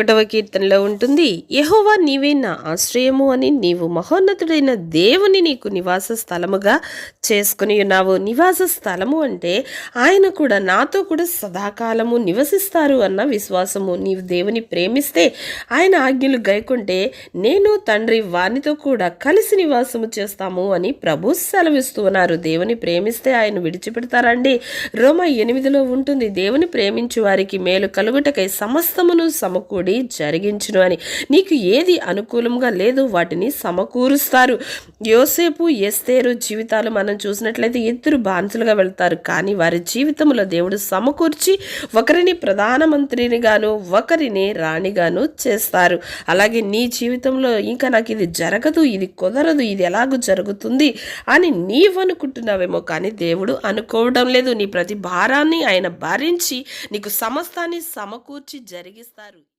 ఒకటవ కీర్తనలో ఉంటుంది, యెహోవా నీవే నా ఆశ్రయము అని నీవు మహోన్నతుడైన దేవుని నీకు నివాస స్థలముగా చేసుకుని ఉన్నావు. నివాస స్థలము అంటే ఆయన కూడా నాతో కూడా సదాకాలము నివసిస్తారు అన్న విశ్వాసము. నీవు దేవుని ప్రేమిస్తే ఆయన ఆజ్ఞలు గైకుంటే నేను తండ్రి వారితో కూడా కలిసి నివాసము చేస్తాము అని ప్రభు సెలవిస్తూ ఉన్నారు. దేవుని ప్రేమిస్తే ఆయన విడిచిపెడతారండి. రోమా 8లో ఉంటుంది, దేవుని ప్రేమించు వారికి మేలు కలుగుటకై సమస్తమును సమకూడి జరిగించును అని. నీకు ఏది అనుకూలంగా లేదు వాటిని సమకూరుస్తారు. యోసేపు ఎస్తేరు జీవితాలు మనం చూసినట్లయితే ఇద్దరు బానిసలుగా వెళ్తారు, కానీ వారి జీవితంలో దేవుడు సమకూర్చి ఒకరిని ప్రధానమంత్రిని గాను ఒకరిని రాణిగాను చేస్తారు. అలాగే నీ జీవితంలో ఇంకా నాకు ఇది జరగదు, ఇది కుదరదు, ఇది ఎలాగూ జరుగుతుంది అని నీవనుకుంటున్నావేమో, కానీ దేవుడు అనుకోవడం లేదు. నీ ప్రతి భారాన్ని ఆయన భరించి నీకు సమస్తాన్ని సమకూర్చి జరిగిస్తారు.